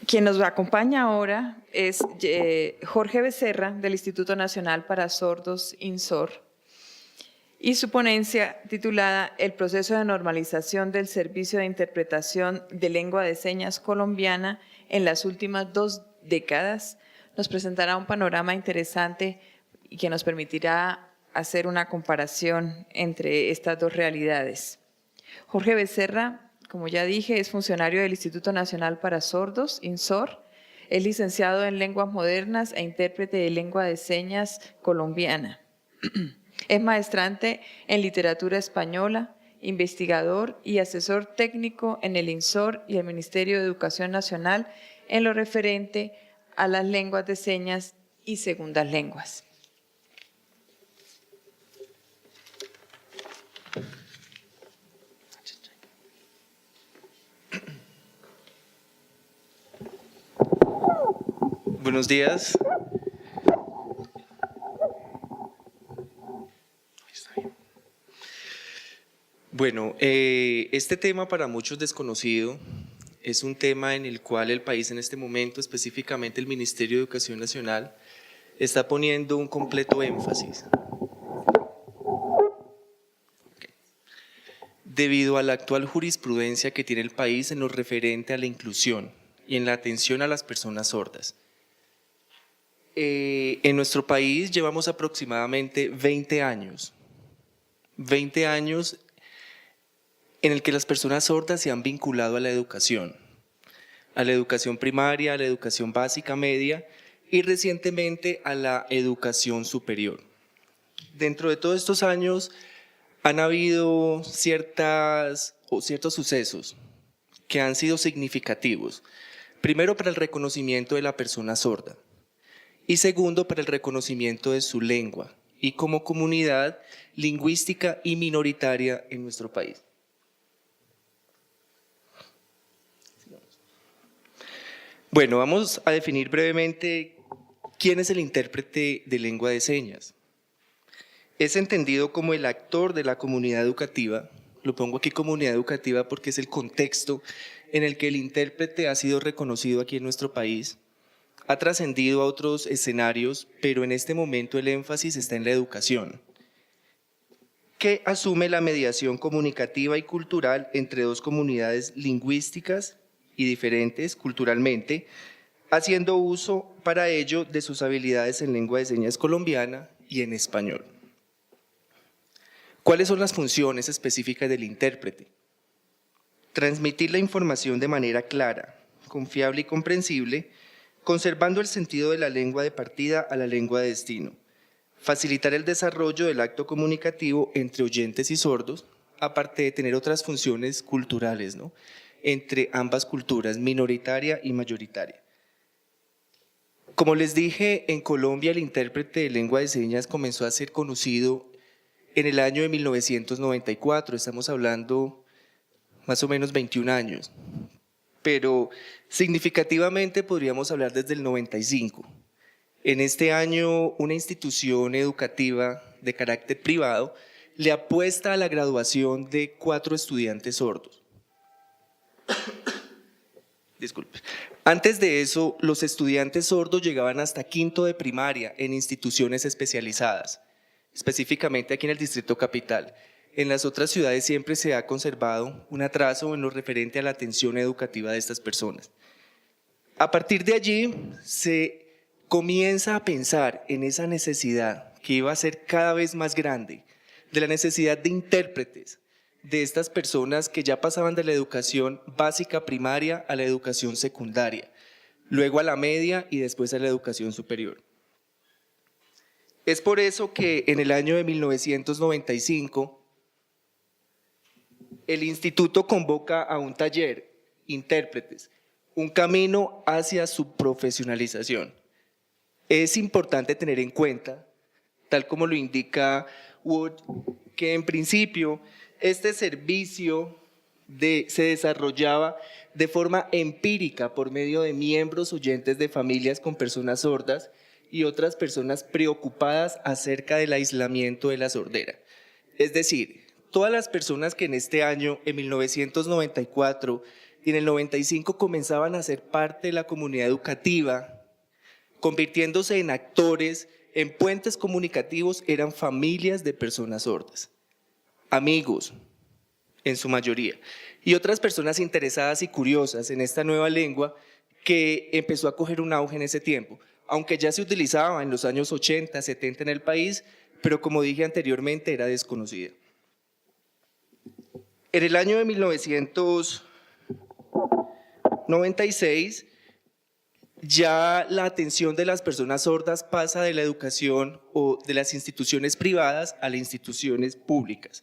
Quien nos acompaña ahora es Jorge Becerra, del Instituto Nacional para Sordos, INSOR, y su ponencia titulada El proceso de normalización del servicio de interpretación de lengua de señas colombiana en las últimas 2 décadas, nos presentará un panorama interesante y que nos permitirá hacer una comparación entre estas dos realidades. Jorge Becerra, como ya dije, es funcionario del Instituto Nacional para Sordos, INSOR, es licenciado en Lenguas Modernas e intérprete de lengua de señas colombiana. Es maestrante en literatura española, investigador y asesor técnico en el INSOR y el Ministerio de Educación Nacional en lo referente a las lenguas de señas y segundas lenguas. Buenos días. Bueno, este tema para muchos desconocido es un tema en el cual el país en este momento, específicamente el Ministerio de Educación Nacional, está poniendo un completo énfasis. Debido a la actual jurisprudencia que tiene el país en lo referente a la inclusión y en la atención a las personas sordas. En nuestro país llevamos aproximadamente 20 años en el que las personas sordas se han vinculado a la educación primaria, a la educación básica media y recientemente a la educación superior. Dentro de todos estos años han habido ciertos sucesos que han sido significativos. Primero, para el reconocimiento de la persona sorda. Y segundo, para el reconocimiento de su lengua y como comunidad lingüística y minoritaria en nuestro país. Bueno, vamos a definir brevemente quién es el intérprete de lengua de señas. Es entendido como el actor de la comunidad educativa, lo pongo aquí comunidad educativa porque es el contexto en el que el intérprete ha sido reconocido aquí en nuestro país. Ha trascendido a otros escenarios, pero en este momento el énfasis está en la educación, que asume la mediación comunicativa y cultural entre dos comunidades lingüísticas y diferentes culturalmente, haciendo uso para ello de sus habilidades en lengua de señas colombiana y en español. ¿Cuáles son las funciones específicas del intérprete? Transmitir la información de manera clara, confiable y comprensible, conservando el sentido de la lengua de partida a la lengua de destino, facilitar el desarrollo del acto comunicativo entre oyentes y sordos, aparte de tener otras funciones culturales, ¿no?, entre ambas culturas, minoritaria y mayoritaria. Como les dije, en Colombia el intérprete de lengua de señas comenzó a ser conocido en el año de 1994, estamos hablando más o menos 21 años. Pero significativamente podríamos hablar desde el 95. En este año, una institución educativa de carácter privado le apuesta a la graduación de 4 estudiantes sordos. Disculpe. Antes de eso, los estudiantes sordos llegaban hasta quinto de primaria en instituciones especializadas, específicamente aquí en el Distrito Capital. En las otras ciudades siempre se ha conservado un atraso en lo referente a la atención educativa de estas personas. A partir de allí se comienza a pensar en esa necesidad que iba a ser cada vez más grande, de la necesidad de intérpretes de estas personas que ya pasaban de la educación básica primaria a la educación secundaria, luego a la media y después a la educación superior. Es por eso que en el año de 1995 el instituto convoca a un taller, intérpretes, un camino hacia su profesionalización. Es importante tener en cuenta, tal como lo indica Wood, que en principio este servicio se desarrollaba de forma empírica por medio de miembros oyentes de familias con personas sordas y otras personas preocupadas acerca del aislamiento de la sordera. Es decir, todas las personas que en este año, en 1994, y en el 95 comenzaban a ser parte de la comunidad educativa, convirtiéndose en actores, en puentes comunicativos, eran familias de personas sordas, amigos en su mayoría, y otras personas interesadas y curiosas en esta nueva lengua que empezó a coger un auge en ese tiempo, aunque ya se utilizaba en los años 80, 70 en el país, pero como dije anteriormente era desconocida. En el año de 1996, ya la atención de las personas sordas pasa de la educación o de las instituciones privadas a las instituciones públicas.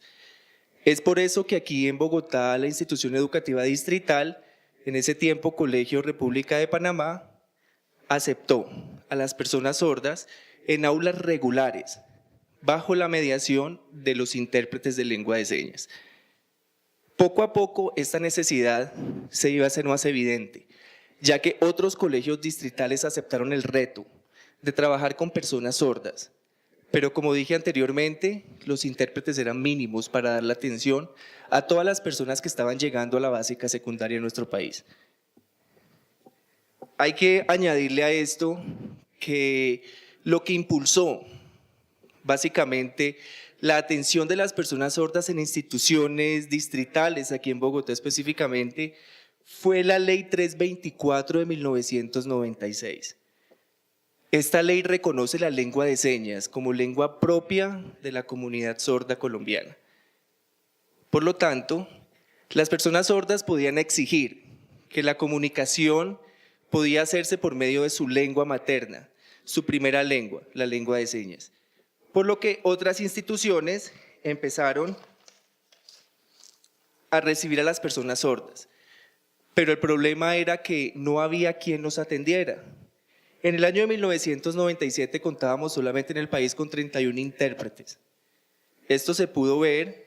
Es por eso que aquí en Bogotá la institución educativa distrital, en ese tiempo Colegio República de Panamá, aceptó a las personas sordas en aulas regulares, bajo la mediación de los intérpretes de lengua de señas. Poco a poco esta necesidad se iba a hacer más evidente, ya que otros colegios distritales aceptaron el reto de trabajar con personas sordas. Pero como dije anteriormente, los intérpretes eran mínimos para dar la atención a todas las personas que estaban llegando a la básica secundaria en nuestro país. Hay que añadirle a esto que lo que impulsó básicamente la atención de las personas sordas en instituciones distritales, aquí en Bogotá específicamente, fue la Ley 324 de 1996. Esta ley reconoce la lengua de señas como lengua propia de la comunidad sorda colombiana. Por lo tanto, las personas sordas podían exigir que la comunicación podía hacerse por medio de su lengua materna, su primera lengua, la lengua de señas. Por lo que otras instituciones empezaron a recibir a las personas sordas. Pero el problema era que no había quien nos atendiera. En el año de 1997 contábamos solamente en el país con 31 intérpretes. Esto se pudo ver,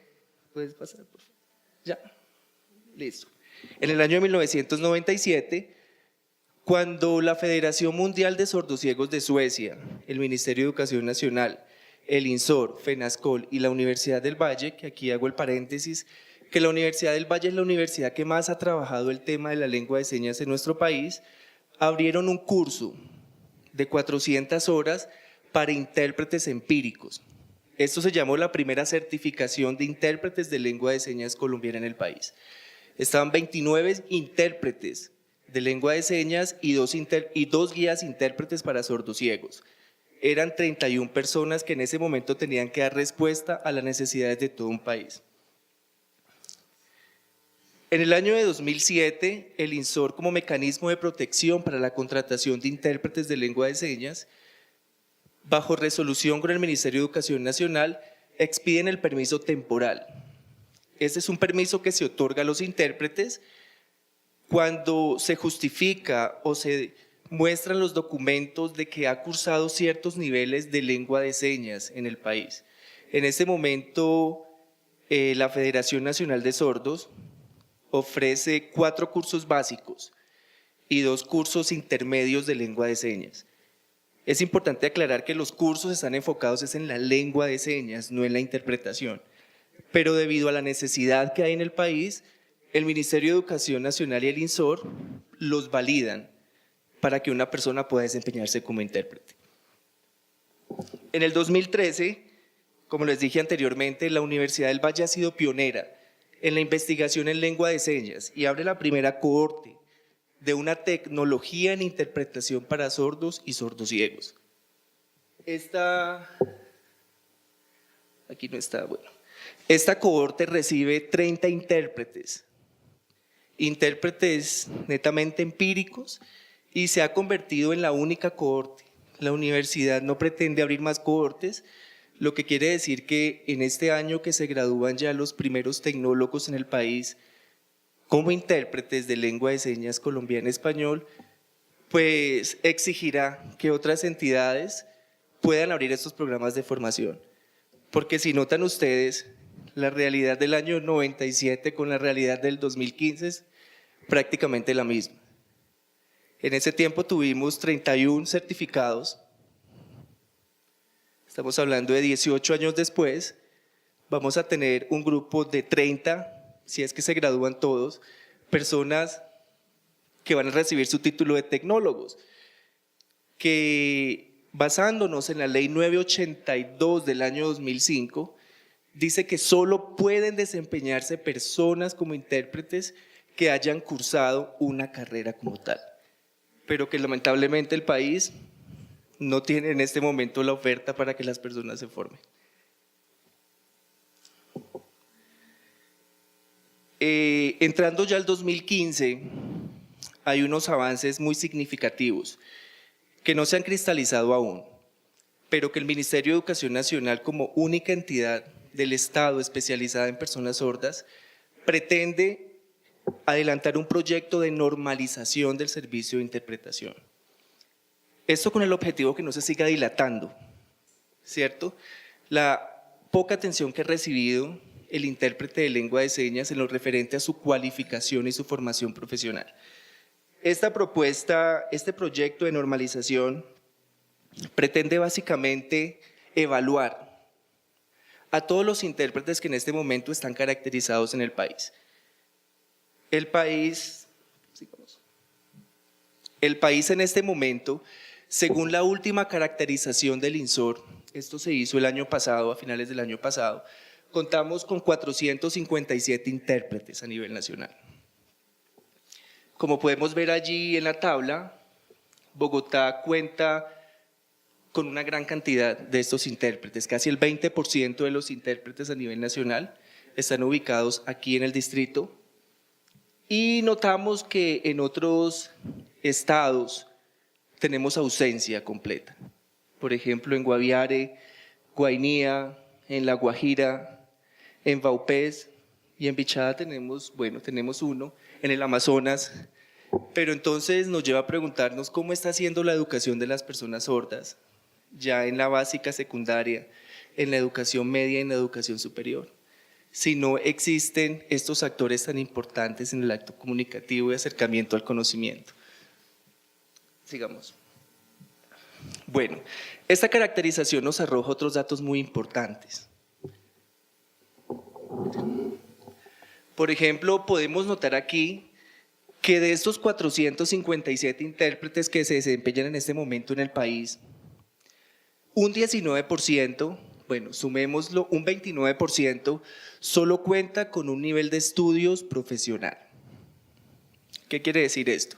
¿puedes pasar por favor? Ya, listo. En el año de 1997, cuando la Federación Mundial de Sordociegos de Suecia, el Ministerio de Educación Nacional, el INSOR, FENASCOL y la Universidad del Valle, que aquí hago el paréntesis, que la Universidad del Valle es la universidad que más ha trabajado el tema de la lengua de señas en nuestro país, abrieron un curso de 400 horas para intérpretes empíricos. Esto se llamó la primera certificación de intérpretes de lengua de señas colombiana en el país. Estaban 29 intérpretes de lengua de señas y dos guías intérpretes para sordociegos. Eran 31 personas que en ese momento tenían que dar respuesta a las necesidades de todo un país. En el año de 2007, el INSOR, como mecanismo de protección para la contratación de intérpretes de lengua de señas, bajo resolución con el Ministerio de Educación Nacional, expiden el permiso temporal. Este es un permiso que se otorga a los intérpretes cuando se justifica o se muestran los documentos de que ha cursado ciertos niveles de lengua de señas en el país. En este momento, la Federación Nacional de Sordos ofrece 4 cursos básicos y 2 cursos intermedios de lengua de señas. Es importante aclarar que los cursos están enfocados en la lengua de señas, no en la interpretación. Pero debido a la necesidad que hay en el país, el Ministerio de Educación Nacional y el INSOR los validan para que una persona pueda desempeñarse como intérprete. En el 2013, como les dije anteriormente, la Universidad del Valle ha sido pionera en la investigación en lengua de señas y abre la primera cohorte de una tecnología en interpretación para sordos y sordociegos. Aquí no está, bueno. Esta cohorte recibe 30 intérpretes netamente empíricos y se ha convertido en la única cohorte. La universidad no pretende abrir más cohortes, lo que quiere decir que en este año que se gradúan ya los primeros tecnólogos en el país como intérpretes de lengua de señas colombiana-español, pues exigirá que otras entidades puedan abrir estos programas de formación. Porque si notan ustedes, la realidad del año 97 con la realidad del 2015 es prácticamente la misma. En ese tiempo tuvimos 31 certificados. Estamos hablando de 18 años después, vamos a tener un grupo de 30, si es que se gradúan todos, personas que van a recibir su título de tecnólogos, que basándonos en la ley 982 del año 2005, dice que solo pueden desempeñarse personas como intérpretes que hayan cursado una carrera como tal, pero que lamentablemente el país no tiene en este momento la oferta para que las personas se formen. Entrando ya al 2015, hay unos avances muy significativos que no se han cristalizado aún, pero que el Ministerio de Educación Nacional, como única entidad del Estado especializada en personas sordas, pretende adelantar un proyecto de normalización del servicio de interpretación. Esto con el objetivo que no se siga dilatando, ¿cierto? La poca atención que ha recibido el intérprete de lengua de señas en lo referente a su cualificación y su formación profesional. Esta propuesta, este proyecto de normalización pretende básicamente evaluar a todos los intérpretes que en este momento están caracterizados en el país. El país en este momento, según la última caracterización del INSOR, esto se hizo el año pasado, a finales del año pasado, contamos con 457 intérpretes a nivel nacional. Como podemos ver allí en la tabla, Bogotá cuenta con una gran cantidad de estos intérpretes, casi el 20% de los intérpretes a nivel nacional están ubicados aquí en el distrito, y notamos que en otros estados tenemos ausencia completa. Por ejemplo, en Guaviare, Guainía, en La Guajira, en Vaupés y en Bichada tenemos uno, en el Amazonas, pero entonces nos lleva a preguntarnos cómo está siendo la educación de las personas sordas, ya en la básica, secundaria, en la educación media y en la educación superior, si no existen estos actores tan importantes en el acto comunicativo y acercamiento al conocimiento. Sigamos. Bueno, esta caracterización nos arroja otros datos muy importantes. Por ejemplo, podemos notar aquí que de estos 457 intérpretes que se desempeñan en este momento en el país, un 19%, bueno, sumémoslo, un 29% solo cuenta con un nivel de estudios profesional. ¿Qué quiere decir esto?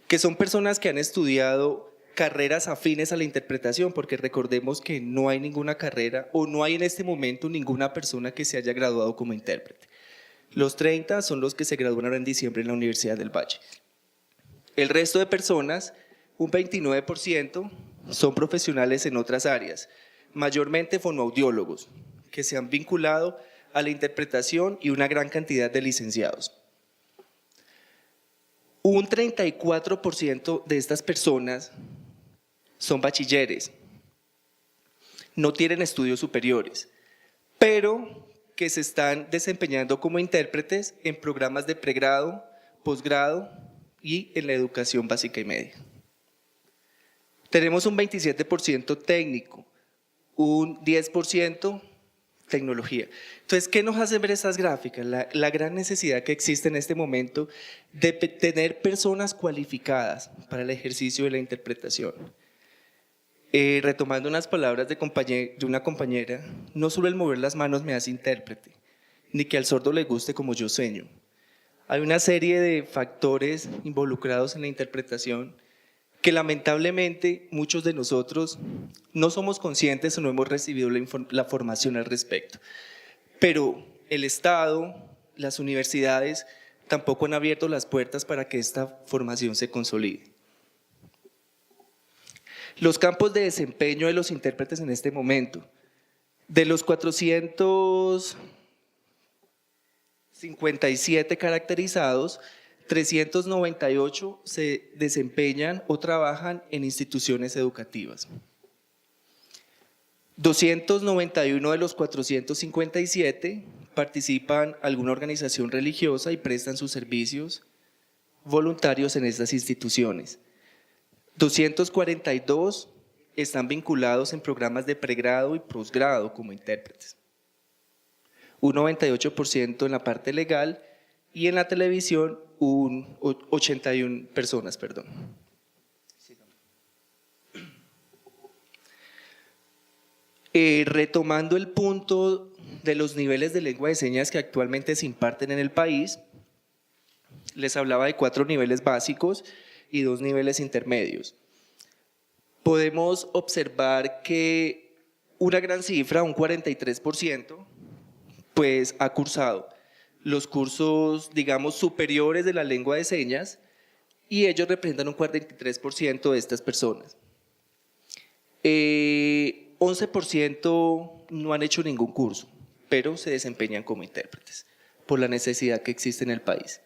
Que son personas que han estudiado carreras afines a la interpretación, porque recordemos que no hay ninguna carrera o no hay en este momento ninguna persona que se haya graduado como intérprete. Los 30 son los que se graduaron en diciembre en la Universidad del Valle. El resto de personas, un 29%, son profesionales en otras áreas, mayormente fonoaudiólogos, que se han vinculado a la interpretación, y una gran cantidad de licenciados. Un 34% de estas personas son bachilleres, no tienen estudios superiores, pero que se están desempeñando como intérpretes en programas de pregrado, posgrado y en la educación básica y media. Tenemos un 27% técnico, un 10% tecnología. Entonces, ¿qué nos hacen ver estas gráficas? La gran necesidad que existe en este momento de tener personas cualificadas para el ejercicio de la interpretación. Retomando unas palabras de una compañera, no solo el mover las manos me hace intérprete, ni que al sordo le guste como yo seño. Hay una serie de factores involucrados en la interpretación que lamentablemente muchos de nosotros no somos conscientes o no hemos recibido la formación al respecto. Pero el Estado, las universidades tampoco han abierto las puertas para que esta formación se consolide. Los campos de desempeño de los intérpretes en este momento, de los 457 caracterizados, 398 se desempeñan o trabajan en instituciones educativas. 291 de los 457 participan en alguna organización religiosa y prestan sus servicios voluntarios en estas instituciones. 242 están vinculados en programas de pregrado y posgrado como intérpretes. Un 98% en la parte legal, y en la televisión 81 personas, perdón. Retomando el punto de los niveles de lengua de señas que actualmente se imparten en el país, les hablaba de 4 niveles básicos y 2 niveles intermedios. Podemos observar que una gran cifra, un 43%, pues ha cursado los cursos, digamos, superiores de la lengua de señas, y ellos representan un 43% de estas personas. 11% no han hecho ningún curso, pero se desempeñan como intérpretes por la necesidad que existe en el país.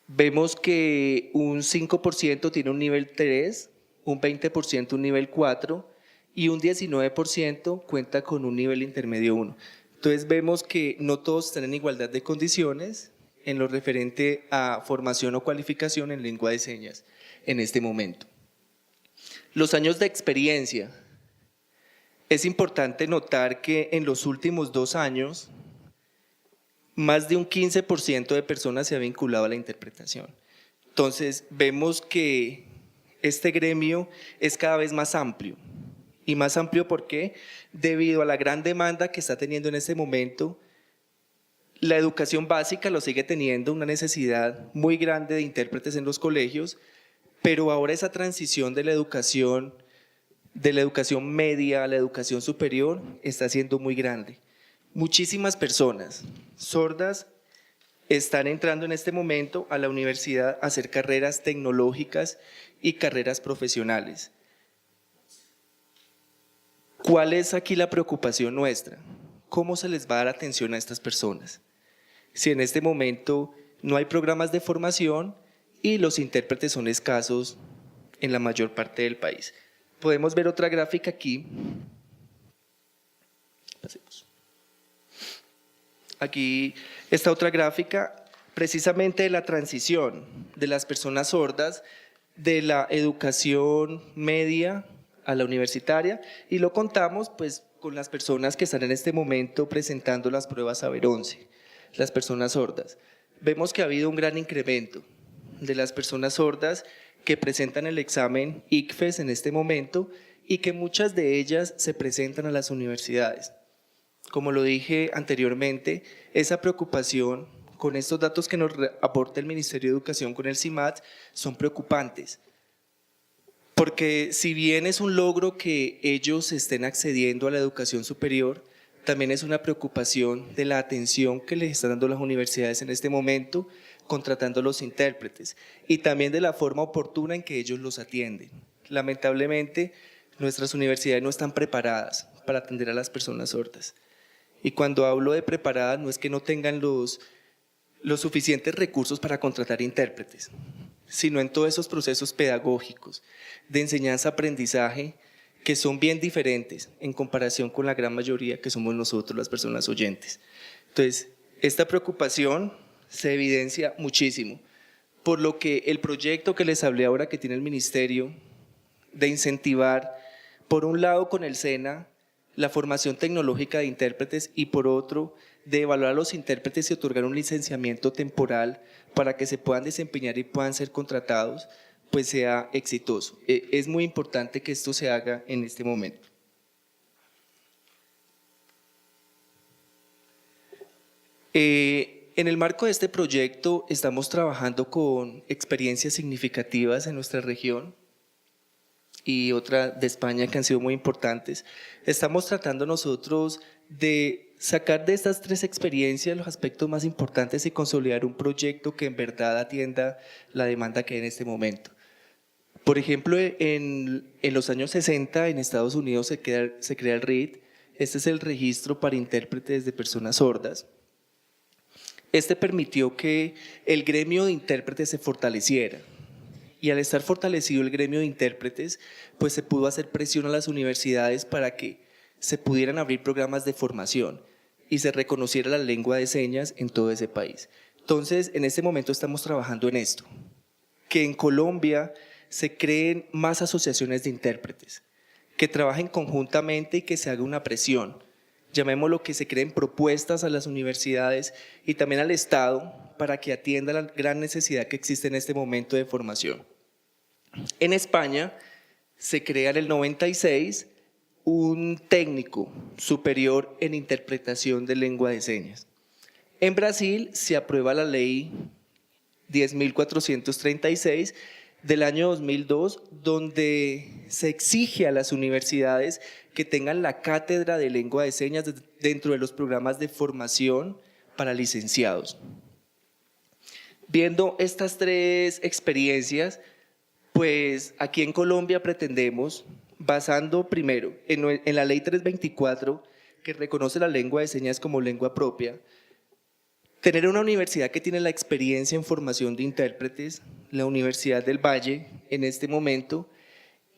Vemos que un 5% tiene un nivel 3, un 20% un nivel 4 y un 19% cuenta con un nivel intermedio 1. Entonces vemos que no todos están en igualdad de condiciones en lo referente a formación o cualificación en lengua de señas en este momento. Los años de experiencia. Es importante notar que en los últimos 2 años, más de un 15% de personas se ha vinculado a la interpretación. Entonces, vemos que este gremio es cada vez más amplio. Y más amplio, ¿por qué? Debido a la gran demanda que está teniendo en este momento. La educación básica lo sigue teniendo, una necesidad muy grande de intérpretes en los colegios, pero ahora esa transición de la educación media a la educación superior está siendo muy grande. Muchísimas personas sordas están entrando en este momento a la universidad a hacer carreras tecnológicas y carreras profesionales. ¿Cuál es aquí la preocupación nuestra? ¿Cómo se les va a dar atención a estas personas? Si en este momento no hay programas de formación y los intérpretes son escasos en la mayor parte del país. Podemos ver otra gráfica aquí. Pasemos. Aquí está otra gráfica, precisamente de la transición de las personas sordas de la educación media a la universitaria, y lo contamos pues con las personas que están en este momento presentando las pruebas Saber 11, las personas sordas. Vemos que ha habido un gran incremento de las personas sordas que presentan el examen ICFES en este momento y que muchas de ellas se presentan a las universidades. Como lo dije anteriormente, esa preocupación con estos datos que nos aporta el Ministerio de Educación con el CIMAD son preocupantes, porque si bien es un logro que ellos estén accediendo a la educación superior, también es una preocupación de la atención que les están dando las universidades en este momento, contratando los intérpretes, y también de la forma oportuna en que ellos los atienden. Lamentablemente, nuestras universidades no están preparadas para atender a las personas sordas. Y cuando hablo de preparadas, no es que no tengan los suficientes recursos para contratar intérpretes, sino en todos esos procesos pedagógicos de enseñanza-aprendizaje que son bien diferentes en comparación con la gran mayoría que somos nosotros, las personas oyentes. Entonces, esta preocupación se evidencia muchísimo, por lo que el proyecto que les hablé ahora que tiene el Ministerio de incentivar, por un lado con el SENA, la formación tecnológica de intérpretes y por otro, de evaluar a los intérpretes y otorgar un licenciamiento temporal para que se puedan desempeñar y puedan ser contratados, pues sea exitoso. Es muy importante que esto se haga en este momento. En el marco de este proyecto estamos trabajando con experiencias significativas en nuestra región y otra de España que han sido muy importantes. Estamos tratando nosotros de sacar de estas 3 experiencias los aspectos más importantes y consolidar un proyecto que en verdad atienda la demanda que hay en este momento. Por ejemplo, en los años 60 en Estados Unidos se crea el RIT. Este es el registro para intérpretes de personas sordas. Este permitió que el gremio de intérpretes se fortaleciera. Y al estar fortalecido el gremio de intérpretes, pues se pudo hacer presión a las universidades para que se pudieran abrir programas de formación y se reconociera la lengua de señas en todo ese país. Entonces, en este momento estamos trabajando en esto, que en Colombia se creen más asociaciones de intérpretes, que trabajen conjuntamente y que se haga una presión, llamémoslo que se creen propuestas a las universidades y también al Estado para que atienda la gran necesidad que existe en este momento de formación. En España se crea en el 96 un técnico superior en interpretación de lengua de señas. En Brasil se aprueba la ley 10.436 del año 2002, donde se exige a las universidades que tengan la cátedra de lengua de señas dentro de los programas de formación para licenciados. Viendo estas tres experiencias, pues aquí en Colombia pretendemos, basando primero en la ley 324, que reconoce la lengua de señas como lengua propia, tener una universidad que tiene la experiencia en formación de intérpretes, la Universidad del Valle en este momento,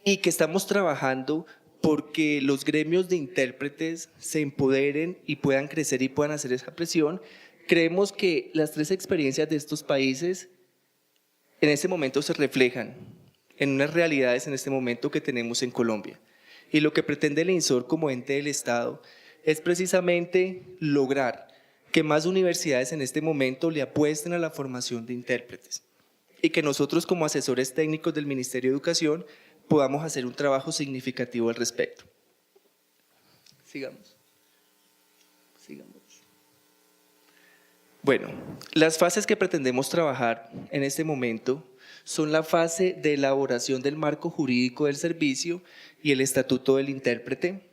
y que estamos trabajando porque los gremios de intérpretes se empoderen y puedan crecer y puedan hacer esa presión. Creemos que las tres experiencias de estos países en este momento se reflejan en unas realidades en este momento que tenemos en Colombia. Y lo que pretende el INSOR como ente del Estado es precisamente lograr que más universidades en este momento le apuesten a la formación de intérpretes y que nosotros como asesores técnicos del Ministerio de Educación podamos hacer un trabajo significativo al respecto. Sigamos. Bueno, las fases que pretendemos trabajar en este momento son la fase de elaboración del marco jurídico del servicio y el estatuto del intérprete,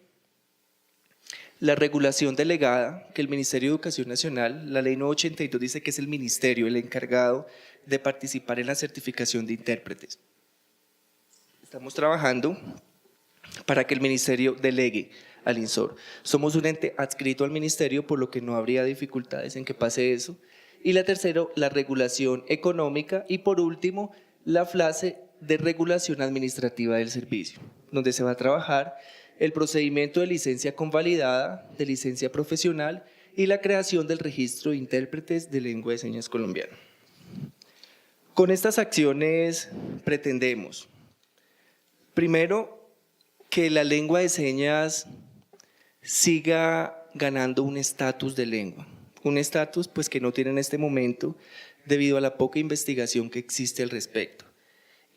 la regulación delegada, que el Ministerio de Educación Nacional, la ley 982 dice que es el ministerio el encargado de participar en la certificación de intérpretes. Estamos trabajando para que el ministerio delegue al INSOR. Somos un ente adscrito al ministerio, por lo que no habría dificultades en que pase eso. Y la tercera, la regulación económica. Y por último, la fase de regulación administrativa del servicio, donde se va a trabajar el procedimiento de licencia convalidada, de licencia profesional y la creación del registro de intérpretes de lengua de señas colombiana. Con estas acciones pretendemos, primero, que la lengua de señas siga ganando un estatus de lengua, un estatus pues que no tiene en este momento debido a la poca investigación que existe al respecto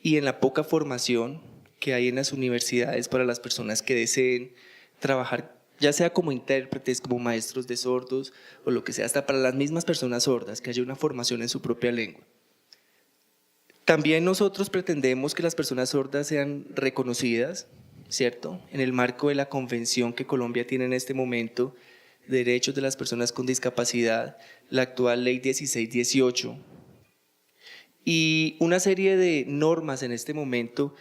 y en la poca formación que hay en las universidades para las personas que deseen trabajar, ya sea como intérpretes, como maestros de sordos o lo que sea, hasta para las mismas personas sordas, que haya una formación en su propia lengua. También nosotros pretendemos que las personas sordas sean reconocidas, ¿cierto? En el marco de la convención que Colombia tiene en este momento de derechos de las personas con discapacidad, la actual ley 1618, y una serie de normas en este momento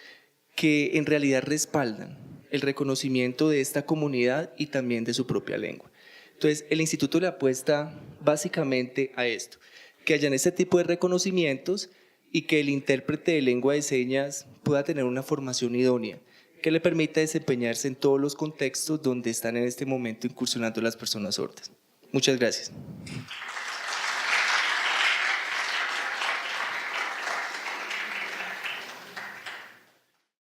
que en realidad respaldan el reconocimiento de esta comunidad y también de su propia lengua. Entonces, el instituto le apuesta básicamente a esto, que hayan este tipo de reconocimientos y que el intérprete de lengua de señas pueda tener una formación idónea que le permita desempeñarse en todos los contextos donde están en este momento incursionando las personas sordas. Muchas gracias.